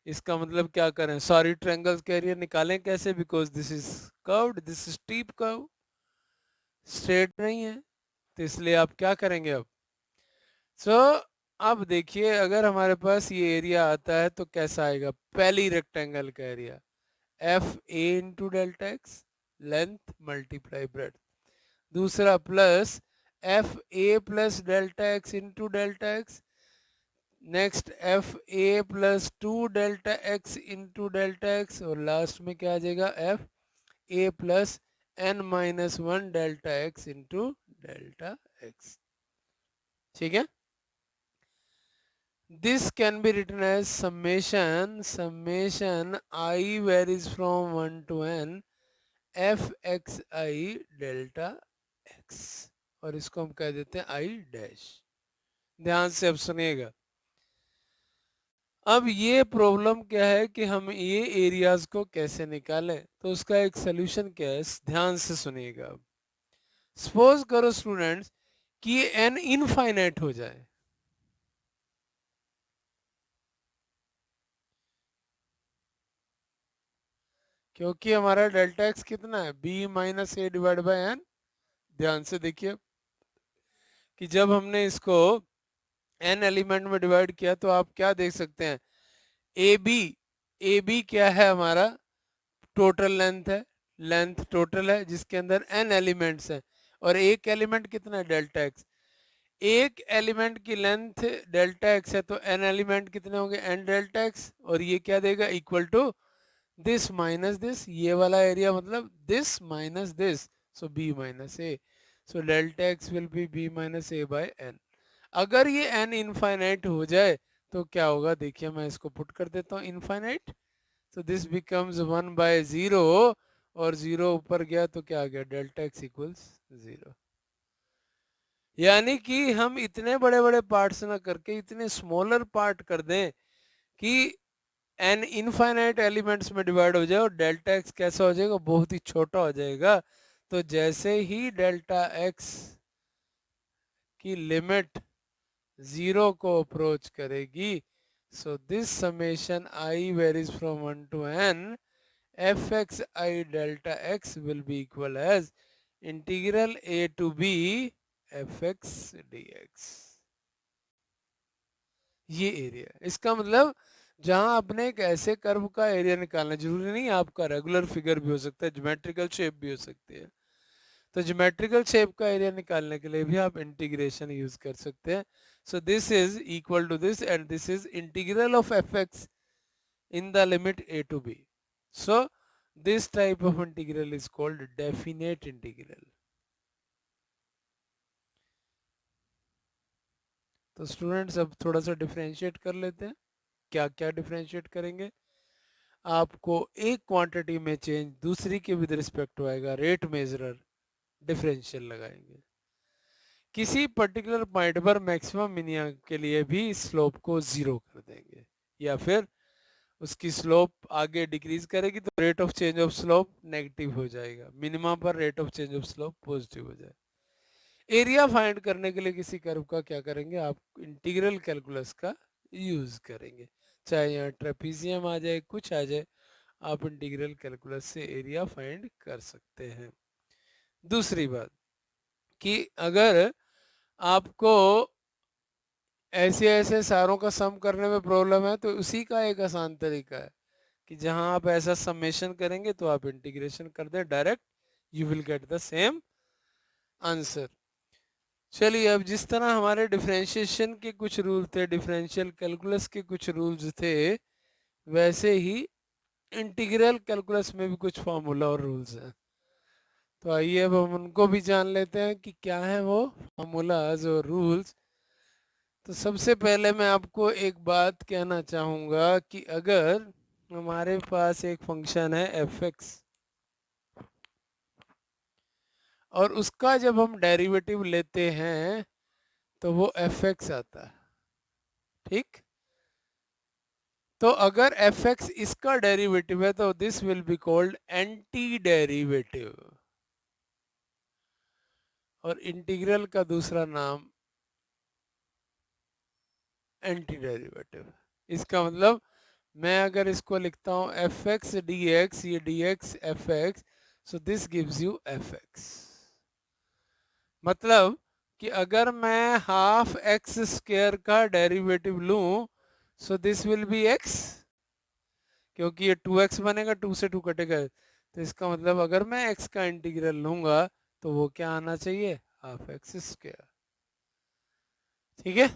इसका मतलब क्या करें, सॉरी ट्रायंगल्स का एरिया निकालें कैसे, because this is curved, this is steep curve, straight नहीं है, तो इसलिए आप क्या करेंगे अब। सो अब देखिए अगर हमारे पास ये एरिया आता है तो कैसा आएगा, पहली रेक्टेंगल का area f a into delta x, length multiply breadth. दूसरा plus f a plus delta x into delta x, next f a plus two delta x into delta x, और लास्ट में क्या आ जाएगा f a plus n minus one delta x into delta x. ठीक है, this can be written as summation I varies from 1 to n f x I delta x, और इसको हम कह देते हैं I डैश। ध्यान से अब सुनिएगा, अब ये प्रॉब्लम क्या है कि हम ये एरियाज को कैसे निकालें, तो उसका एक सोल्यूशन क्या है, ध्यान से सुनिएगा। अब सपोज करो स्टूडेंट्स कि ये n इनफाइनाइट हो जाए, क्योंकि हमारा डेल्टा एक्स कितना है, b minus a divide by n. ध्यान से देखिए कि जब हमने इसको n एलिमेंट में डिवाइड किया तो आप क्या देख सकते हैं, ए बी क्या है हमारा, टोटल लेंथ है, लेंथ टोटल है जिसके अंदर n एलिमेंट्स हैं, और एक एलिमेंट कितना है, डेल्टा एक्स। एक एलिमेंट की लेंथ डेल्टा एक्स है तो n एलिमेंट कितने होंगे, n डेल्टा एक्स, और ये क्या देगा, equal to this minus this, ये वाला एरिया मतलब this minus this, so b minus a, so delta x will be b minus a by n। अगर ये n इनफाइनाइट हो जाए तो क्या होगा, देखिए मैं इसको पुट कर देता हूँ इनफाइनाइट, तो दिस बिकम्स 1 बाय 0, और 0 ऊपर गया तो क्या आ गया, डेल्टा एक्स इक्वल्स 0। यानी कि हम इतने बड़े बड़े पार्ट्स ना करके इतने स्मॉलर पार्ट कर दें कि n इनफाइनाइट एलिमेंट्स में डिवाइड हो जाए और डेल्टा एक्स कैसा हो जाएगा, बहुत ही छोटा हो जाएगा। तो जैसे ही डेल्टा एक्स की लिमिट 0 को अप्रोच करेगी, so this summation I varies from 1 to n f x i delta x will be equal as integral a to b f x d x. ये एरिया, इसका मतलब जहां आपने एक ऐसे कर्व का एरिया निकालना, जरूरी नहीं आपका रेगुलर फिगर भी हो सकता है, ज्योमेट्रिकल शेप भी हो सकती है, तो ज्योमेट्रिकल शेप का एरिया निकालने के लिए भी आप इंटीग्रेशन यूज कर सकते हैं। So this is equal to this and this is integral of f x in the limit a to b। So this type of integral is called definite integral. तो students अब थोड़ा सा differentiate कर लेते हैं। क्या क्या डिफरेंशिएट करेंगे, आपको एक क्वांटिटी में चेंज दूसरी के विद रिस्पेक्ट टू आएगा, रेट मेजरर डिफरेंशियल लगाएंगे। किसी पर्टिकुलर पॉइंट पर मैक्सिमम मिनिमम के लिए भी स्लोप को जीरो कर देंगे, या फिर उसकी स्लोप आगे डिक्रीज करेगी तो rate of change of slope negative हो जाएगा, मिनिमम पर rate of change of slope positive हो जाए। एरिया फाइंड करने के लिए किसी कर्व का क्या करेंगे, आप इंटीग्रल कैलकुलस का यूज करेंगे, चाहे यहाँ ट्रेपीजियम आ जाए कुछ आ जाए, आप इंटीग्रल कैलकुलस से एरिया फाइंड कर सकते हैं। दूसरी बात कि अगर आपको ऐसे ऐसे सारों का सम करने में प्रॉब्लम है तो उसी का एक आसान तरीका है कि जहां आप ऐसा समेशन करेंगे तो आप इंटीग्रेशन कर दें direct, you will get the same answer. चलिए अब जिस तरह हमारे डिफरेंशिएशन के कुछ रूल थे, डिफरेंशियल कैलकुलस के कुछ रूल्स थे, वैसे ही इंटीग्रल कैलकुलस में भी कुछ फॉर्मूला और रूल्स हैं। तो आइए अब हम उनको भी जान लेते हैं कि क्या है वो फॉर्मूलाज और रूल्स। तो सबसे पहले मैं आपको एक बात कहना चाहूँगा कि अगर हमारे पास एक फंक्शन है एफ एक्स और उसका जब हम डेरिवेटिव लेते हैं तो वो एफ एक्स आता है, ठीक। तो अगर एफ एक्स इसका डेरिवेटिव है तो this will be called anti derivative, और इंटीग्रल का दूसरा नाम एंटी डेरिवेटिव। इसका मतलब मैं अगर इसको लिखता हूँ एफ एक्स डी एक्स, ये D x F x, so this gives U F x. मतलब कि अगर मैं हाफ एक्स स्क्वायर का डेरिवेटिव लूं, सो दिस विल बी एक्स, क्योंकि ये 2x बनेगा, 2 से 2 कटेगा, तो इसका मतलब अगर मैं x का इंटीग्रल लूंगा तो वो क्या आना चाहिए, हाफ एक्स स्क्वायर। ठीक है,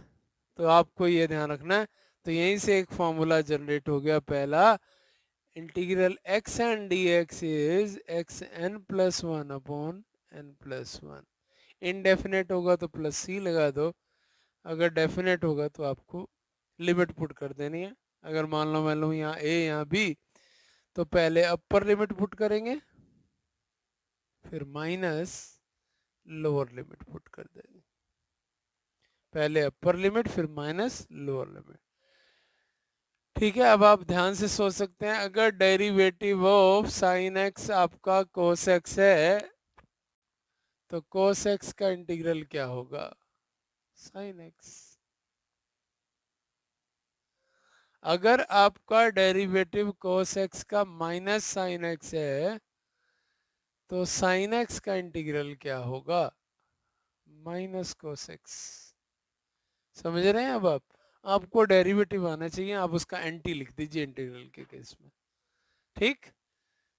तो आपको ये ध्यान रखना है। तो यहीं से एक फॉर्मूला जनरेट हो गया पहला, integral x n d x is x n plus one upon n plus one. Indefinite होगा तो प्लस सी लगा दो, अगर डेफिनेट होगा तो आपको लिमिट पुट कर देनी है। अगर मान लो मैं लूँ यहाँ ए यहाँ बी, तो पहले अपर लिमिट पुट करेंगे, फिर माइनस लोअर लिमिट पुट कर देंगे। पहले अपर लिमिट फिर माइनस लोअर लिमिट। ठीक है, अब आप ध्यान से सोच सकते हैं, अगर डेरिवेटिव ऑफ साइन एक्स आपका कोस एक्स है, तो कोस एक्स का इंटीग्रल क्या होगा, साइन एक्स। अगर आपका डेरिवेटिव कोस एक्स का माइनस साइन एक्स है, तो साइन एक्स का इंटीग्रल क्या होगा, माइनस कोस एक्स। समझ रहे हैं? अब आप, आपको डेरिवेटिव आना चाहिए, आप उसका एंटी लिख दीजिए इंटीग्रल के केस में। ठीक,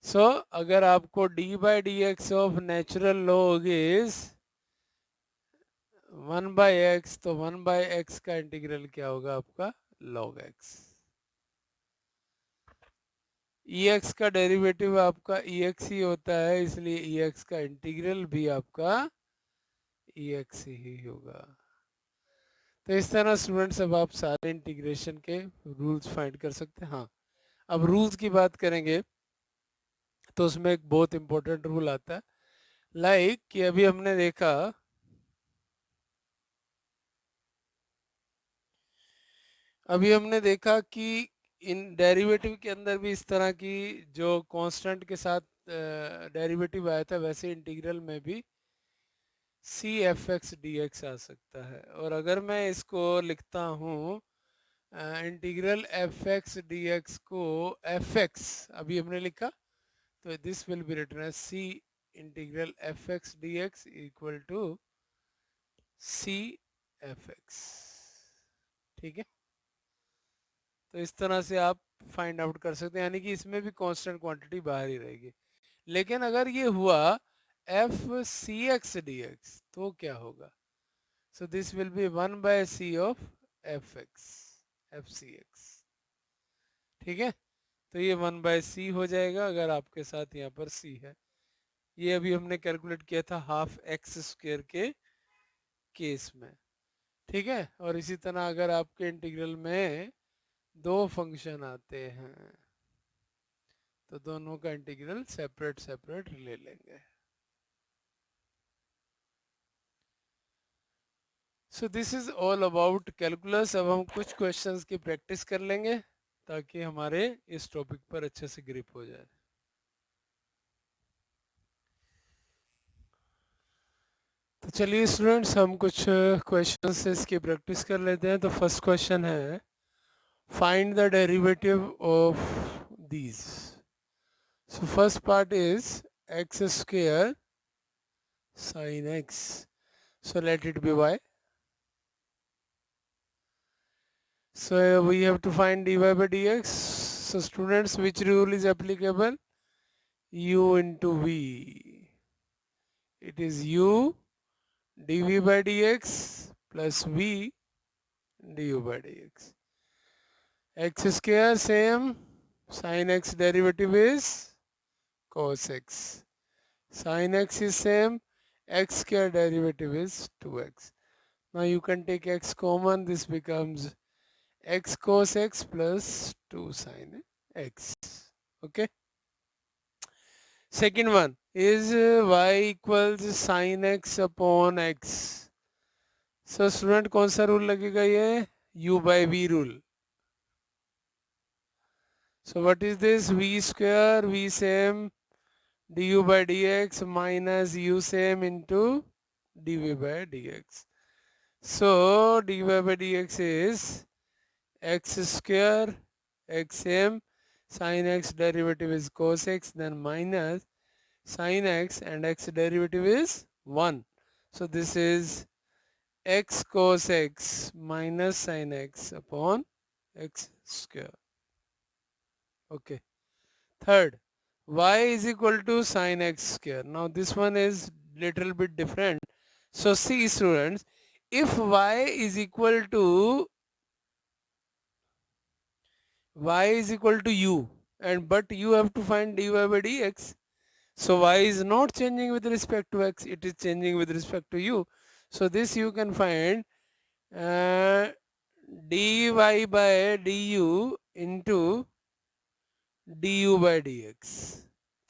सो अगर आपको D by d x of natural log is 1/x, तो 1/x का इंटीग्रल क्या होगा आपका, log x। ex का डेरिवेटिव आपका ex ही होता है, इसलिए ex का इंटीग्रल भी आपका ex ही होगा। तो इस तरह स्टूडेंट्स अब आप सारे इंटीग्रेशन के रूल्स फाइंड कर सकते हैं। हाँ, अब रूल्स की बात करेंगे तो उसमें एक बहुत इंपॉर्टेंट रूल आता है, लाइक कि अभी हमने देखा, कि इन डेरिवेटिव के अंदर भी इस तरह की जो कांस्टेंट के साथ डेरिवेटिव आया था, वैसे इंटीग्रल में भी c f x d x आ सकता है। और अगर मैं इसको लिखता हूँ integral f x d x को एफ एक्स, अभी हमने लिखा, तो this will be written as c integral f x d x equal to c f x. ठीक है, तो इस तरह से आप फाइंड आउट कर सकते हैं, यानी कि इसमें भी कांस्टेंट क्वांटिटी बाहर ही रहेगी। लेकिन अगर ये हुआ f c x d x, तो क्या होगा, so this will be 1/c of f x, f c x. ठीक है, तो ये 1/c हो जाएगा अगर आपके साथ यहाँ पर c है। ये अभी हमने कैलकुलेट किया था हाफ एक्स स्क्वायर के केस में। ठीक है, और इसी तरह अगर आपके इंटीग्रल में दो फंक्शन आते हैं, तो दोनों का इंटीग्रल सेपरेट सेपरेट ले लेंगे। सो this is all about calculus. अब हम कुछ क्वेश्चंस की प्रैक्टिस कर लेंगे ताकि हमारे इस टॉपिक पर अच्छे से ग्रिप हो जाए। तो चलिए स्टूडेंट्स, हम कुछ क्वेश्चंस से इसकी प्रैक्टिस कर लेते हैं। तो फर्स्ट क्वेश्चन है, find the derivative of these. So first part is x square sin x, so let it be y. So we have to find dy by dx. So students, which rule is applicable, u into v, it is u dv by dx plus v du by dx. X square same, sin x derivative is cos x, sin x is same, x square derivative is 2x. Now you can take x common, this becomes x cos x plus 2 sin x. Okay. Second one is y equals sin x upon x. So student, कौन सा rule लगेगा ये, u by v rule. So what is this, v square, v same, du by dx minus u same into dv by dx. So dy by dx is x square x m, sin x derivative is cos x, then minus sin x and x derivative is 1. So this is x cos x minus sin x upon x square. Okay. Third, y is equal to sin x square. Now this one is little bit different. So see students, if y is equal to u, and but you have to find dy by dx. So y is not changing with respect to x, it is changing with respect to u. So this you can find dy by du into du by dx.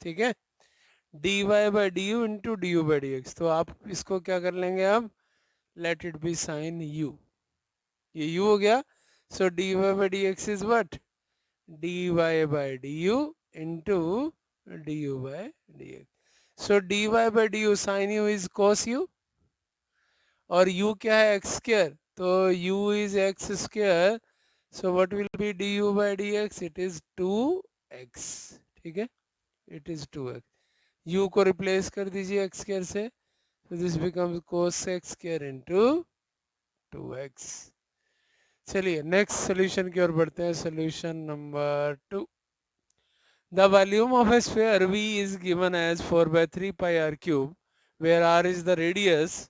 ठीक है, dy by du into du by dx. तो आप इसको क्या कर लेंगे अब, let it be sin u. ये u हो गया. So dy by dx is what, dy by du into du by dx. So dy by du sin u is cos u, और u क्या है, x square. तो u is x square. So what will be du by dx? It is 2x. ठीक है, it is 2x. u को replace कर दीजिए x square से. So this becomes cos x square into 2x. चलिए next solution की ओर बढ़ते हैं. Solution number 2. The volume of a sphere V is given as 4 by 3 pi r cube, where r is the radius.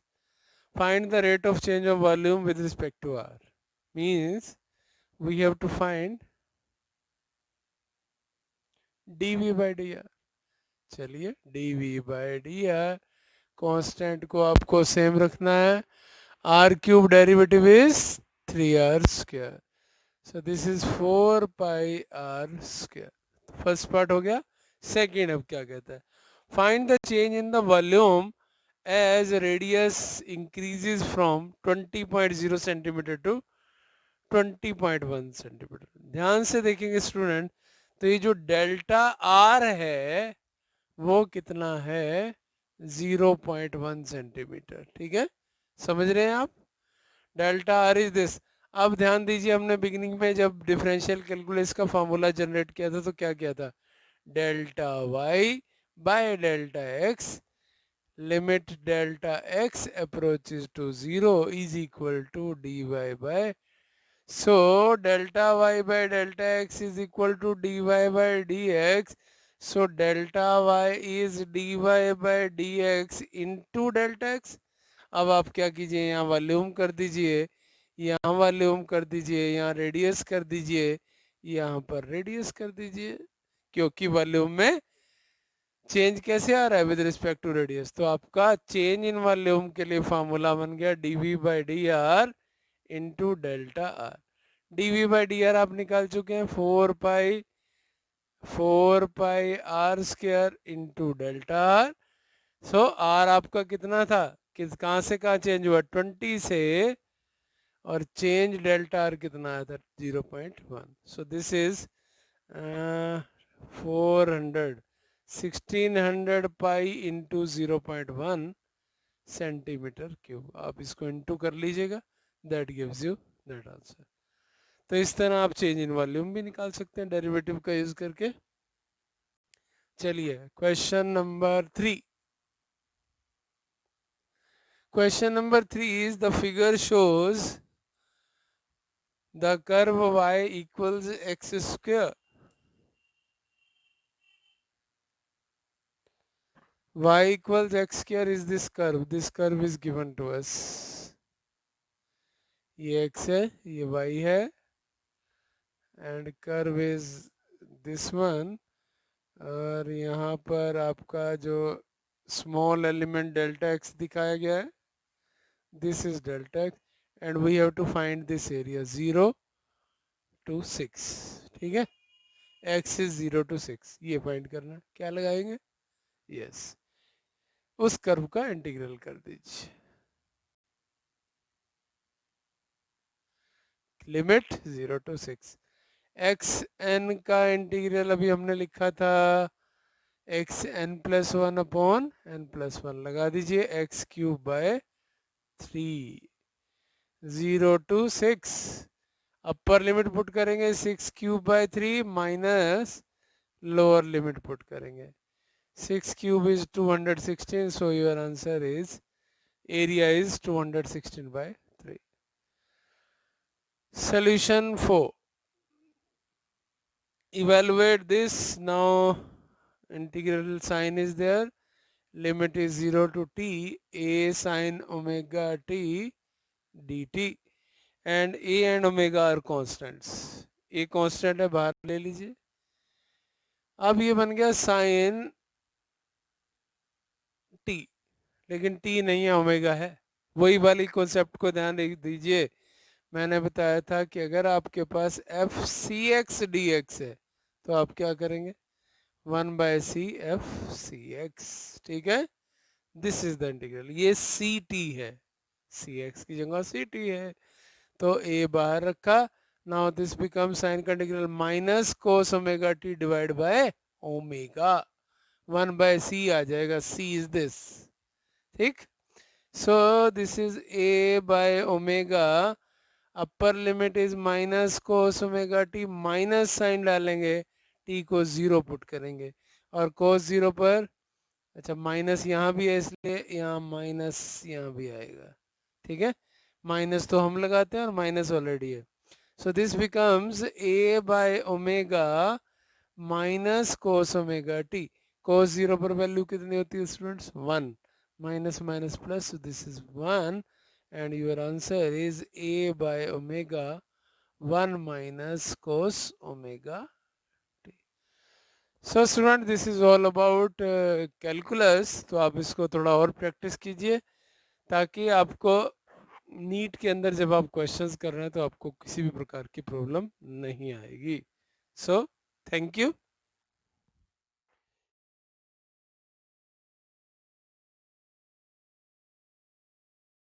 Find the rate of change of volume with respect to r. Means we have to find dv by dr. चलिए dv by dr constant को आपको same रखना है. r cube derivative is 3r square. So this is 4 pi r square. First part हो गया. Second अब क्या कहता है, find the change in the volume as radius increases from 20.0 centimeter to 20.1 centimeter. ध्यान से देखेंगे स्टूडेंट, तो ये जो डेल्टा आर है वो कितना है, 0.1 सेंटीमीटर. ठीक है, समझ रहे हैं आप. Delta r is this. अब ध्यान दीजिए, हमने बिगिनिंग में जब डिफरेंशियल कैलकुलस का फॉर्मूला जनरेट किया था तो क्या किया था, delta y by delta x, limit delta x approaches to 0 is equal to dy by. So delta y by delta x is equal to dy by dx. So delta y is dy by dx into delta x. अब आप क्या कीजिए, यहाँ volume कर दीजिए, यहाँ volume कर दीजिए, यहाँ रेडियस कर दीजिए, यहाँ पर रेडियस कर दीजिए, क्योंकि वॉल्यूम में चेंज कैसे आ रहा है, विद रिस्पेक्ट टू रेडियस. तो आपका चेंज इन वॉल्यूम के लिए फॉर्मूला बन गया dv by d r into delta r. dv by d r आप निकाल चुके हैं, 4 pi r square into delta r. So r आपका कितना था, कहाँ से कहाँ चेंज हुआ, 20 से, और चेंज डेल्टा आर कितना आया था, 0.1. सो this is 1600 pi into 0.1 centimetre cube. आप इसको इंटू कर लीजिएगा, that gives you that answer. तो इस तरह आप चेंज इन वॉल्यूम भी निकाल सकते हैं डेरिवेटिव का यूज करके. चलिए question number 3. Question number 3 is, the figure shows the curve y equals x square. Y equals x square is this curve. This curve is given to us. ये x है, ये y है, and curve is this one. और यहाँ पर आपका जो small element delta x दिखाया गया है, this is delta x, and we have to find this area 0 to 6. ठीक है, x is 0 to 6, ये फाइंड करना. क्या लगाएंगे, यस, उस कर्व का इंटीग्रल कर दीजिए. Limit 0 to 6. एक्स एन का इंटीग्रल अभी हमने लिखा था x n plus one upon n plus one. लगा दीजिए, x cube by 3, 0 to 6. Upper limit put करेंगे 6³/3 माइनस लोअर लिमिट पुट करेंगे. 6³ is 216, so your answer is area is 216/3. Solution 4. Evaluate this. Now integral sign is there. Limit is 0 to t a sin omega t dt, and a and omega are constants. a constant है, बाहर ले लीजिए. अब ये बन गया sign t, लेकिन t नहीं है, ओमेगा है. वही वाली कॉन्सेप्ट को ध्यान दीजिए. मैंने बताया था कि अगर आपके पास f c x d x है तो आप क्या करेंगे, 1/c(f(c)x). ठीक है, दिस इज द इंटीग्रल. ये सी टी है, सी एक्स की जगह सी टी है, तो ए बाहर रखा. नाउ दिस बिकम साइन का integral minus cos omega t divide by omega. 1/c आ जाएगा, c इज दिस. ठीक, so this is a by omega. Upper limit is minus cos omega t, minus sine डालेंगे, t को 0 put करेंगे, और कोस 0 पर, अच्छा माइनस यहाँ भी है इसलिए यहाँ माइनस यहाँ भी आएगा. ठीक है, माइनस तो हम लगाते हैं और माइनस ऑलरेडी है. So this becomes a by omega minus cos omega t. Cos 0 पर वैल्यू कितनी होती है students, 1. Minus minus plus, so this is 1, and your answer is a by omega 1 minus cos omega t. So student, this is all about calculus. तो आप इसको थोड़ा और practice कीजिए ताकि आपको नीट के अंदर जब आप क्वेश्चंस कर रहे हैं तो आपको किसी भी प्रकार की प्रॉब्लम नहीं आएगी. So thank you.